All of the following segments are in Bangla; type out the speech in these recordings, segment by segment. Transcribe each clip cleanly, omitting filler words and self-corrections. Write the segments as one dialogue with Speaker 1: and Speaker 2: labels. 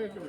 Speaker 1: বিশাল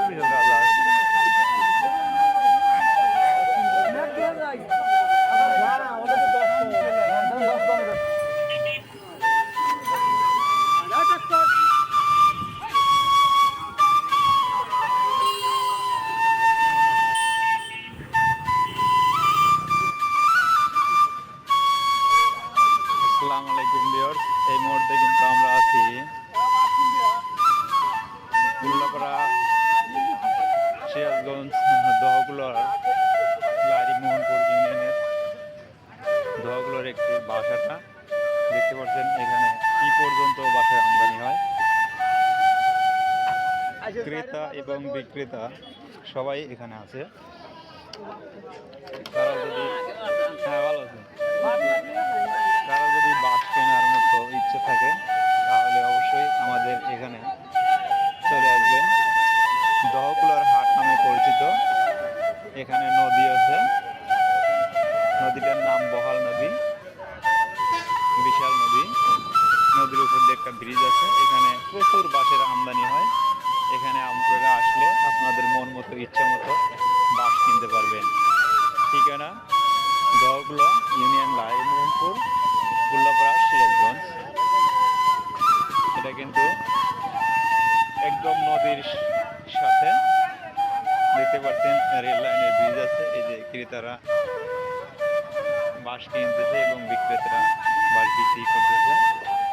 Speaker 1: বিশাল গাছ আসসালামু আলাইকুম ভিউয়ার্স, এই মুহূর্তে কিন্তু আমরা আছি উল্লাপাড়া সিরাজগঞ্জ দহগুলোর লারিমোহনপুর ইউনিয়নের দহগুলোর একটি বাসাটা দেখতে পাচ্ছেন। এখানে কি পর্যন্ত বাসার আমদানি হয়, ক্রেতা এবং বিক্রেতা সবাই এখানে আছে। তারা যদি ভালো আছে, কারো যদি বাস কেনার মতো ইচ্ছে থাকে তাহলে অবশ্যই আমাদের এখানে চলে আসবেন। দহকুলার হাট নামে পরিচিত। এখানে নদী আছে, নদীটার নাম বহাল নদী, বিশাল নদী। নদীর উপর দিয়ে একটা ব্রিজ আছে। এখানে প্রচুর বাঁশের আমদানি হয়। এখানে আপনারা আসলে আপনাদের মন মতো ইচ্ছা মতো বাঁশ কিনতে পারবেন। ঠিকানা দহকুলা ইউনিয়ন লারিমোহনপুর, উল্লাপাড়া, সিরাজগঞ্জ। এটা কিন্তু একদম নদীর সাথে, দেখতে পাচ্ছেন রেল লাইনের ব্রিজ আছে। এই যে ক্রেতারা বাঁশ কিনতেছে এবং বিক্রেতারা বাঁশ বিক্রি করতেছে।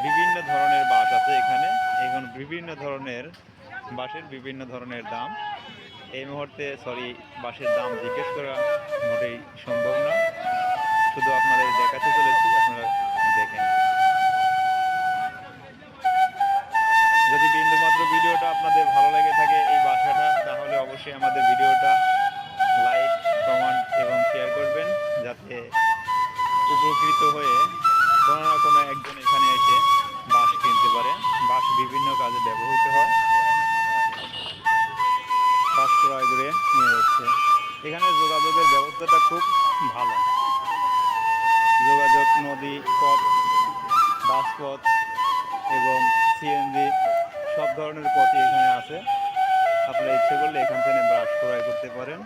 Speaker 1: বিভিন্ন ধরনের বাঁশ আছে এখানে। এখন বিভিন্ন ধরনের বাঁশের বিভিন্ন ধরনের দাম। এই মুহূর্তে বাঁশের দাম জিজ্ঞেস করা মোটেই সম্ভব না, শুধু আপনাদের দেখাতে চলেছি, আপনারা দেখেন। যদি বিন্দুমাত্র ভিডিওটা আপনাদের ভালো লেগে থাকে এই বাসাটা, তাহলে অবশ্যই আমাদের ভিডিওটা লাইক, কমেন্ট এবং শেয়ার করবেন, যাতে উপকৃত হয়ে কোনো না কোনো একজন এখানে এসে বাঁশ কিনতে পারে। বাঁশ বিভিন্ন কাজে ব্যবহৃত হয়, বাঁশ ক্রয় করে নিয়ে যাচ্ছে। এখানে যোগাযোগের ব্যবস্থাটা খুব ভালো। যোগাযোগ নদী পথ, বাসপথ এবং সিএনজি সব ধরনের পথই এখানে আছে। আপনারা ইচ্ছে করলে এখান থেকে বাঁশ ক্রয় করতে পারেন।